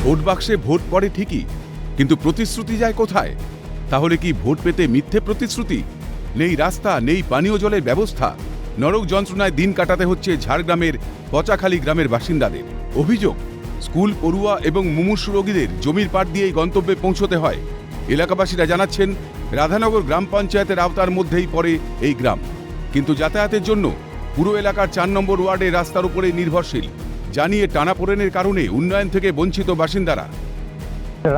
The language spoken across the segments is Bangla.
ভোট বাক্সে ভোট পড়ে ঠিকই, কিন্তু প্রতিশ্রুতি যায় কোথায়? তাহলে কি ভোট পেতে মিথ্যে প্রতিশ্রুতি? নেই রাস্তা, নেই পানীয় জলের ব্যবস্থা। নরক যন্ত্রণায় দিন কাটাতে হচ্ছে ঝাড়গ্রামের পচাখালী গ্রামের বাসিন্দাদের। অভিযোগ, স্কুল পড়ুয়া এবং মুমূর্ষু রোগীদের জমির পাড় দিয়েই গন্তব্যে পৌঁছতে হয়। এলাকাবাসীরা জানাচ্ছেন, রাধানগর গ্রাম পঞ্চায়েতের আওতার মধ্যেই পড়ে এই গ্রাম, কিন্তু যাতায়াতের জন্য পুরো এলাকার 4 নম্বর ওয়ার্ডের রাস্তার উপরে নির্ভরশীল। জানিয়ে টানাপোড়েনের কারণে উন্নয়ন থেকে বঞ্চিত বাসিন্দারা।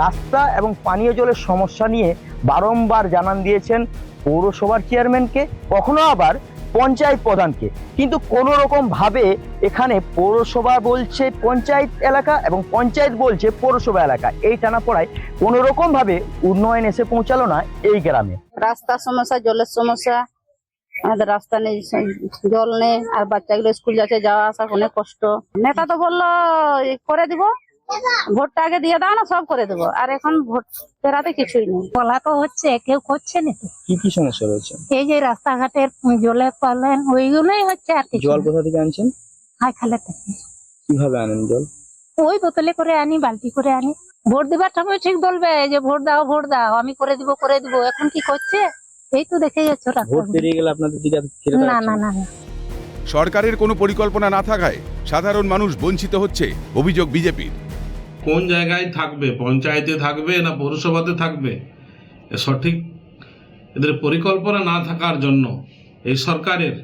রাস্তা এবং পানীয় জলের সমস্যা নিয়ে বারংবার জানান দিয়েছেন পৌরসভার চেয়ারম্যানকে, কখনো আবার পঞ্চায়েত প্রধানকে, কিন্তু কোনো রকম ভাবে এখানে পৌরসভা বলছে পঞ্চায়েত এলাকা এবং পঞ্চায়েত বলছে পৌরসভা এলাকা। এই টানাপোড়ায় কোনো রকম ভাবে উন্নয়ন এসে পৌঁছালো না এই গ্রামে। রাস্তার সমস্যা, জলের সমস্যা, আমাদের রাস্তা নেই, জল নেই, আর বাচ্চাগুলো স্কুল যাচ্ছে, যাওয়া আসা অনেক কষ্ট। নেতা তো বললো করে দিব, ভোটটা আগে দিয়ে দাও না, সব করে দেবো, আর এখন ভোট ফেরাতে কিছুই নেই। বলা তো হচ্ছে, কেউ করছে না তো। কি কি সমস্যা রয়েছে? এই যে রাস্তাঘাটের জলের পালেন, ওইগুলোই হচ্ছে। আর কিছু জল কোথা থেকে আনছেন? হাই খালে থেকে। কিভাবে আনেন জল? ওই বোতলে করে আনি, বালতি করে আনি। ভোট দেবার সময় ঠিক বলবে যে ভোট দাও, ভোট দাও, আমি করে দিব, করে দিব। এখন কি করছে এই তো দেখে যাচ্ছ। ভোট পেরিয়ে গেলে আপনাদের দিকে না না না না। সরকারের কোনো পরিকল্পনা না থাকায় সাধারণ মানুষ বঞ্চিত হচ্ছে, অভিযোগ বিজেপির। কোন জায়গায় থাকবে, পঞ্চায়েতে থাকবে না পৌরসভাতে থাকবে, সঠিক এদের পরিকল্পনা না থাকার জন্য এই সরকারের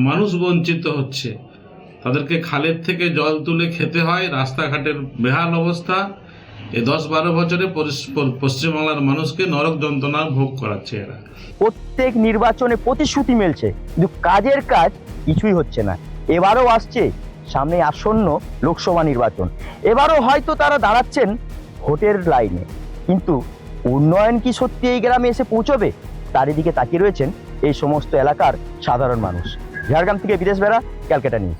মানুষ বঞ্চিত হচ্ছে। তাদেরকে খালের থেকে জল তুলে খেতে হয়, রাস্তাঘাটের বেহাল অবস্থা। এই 10-12 বছরে পশ্চিমবাংলার মানুষকে নরক যন্ত্রণা ভোগ করাচ্ছে এরা। প্রত্যেক নির্বাচনে প্রতিশ্রুতি মিলছে, কিন্তু কাজের কাজ কিছুই হচ্ছে না। এবারও আসছে সামনে আসন্ন লোকসভা নির্বাচন, এবারও হয়তো তারা দাঁড়াচ্ছেন ভোটের লাইনে, কিন্তু উন্নয়ন কি সত্যি এই গ্রামে এসে পৌঁছবে? তারই দিকে তাকিয়ে রয়েছেন এই সমস্ত এলাকার সাধারণ মানুষ। ঝাড়গ্রাম থেকে বিদেশ বেড়া, ক্যালকাটা নিউজ।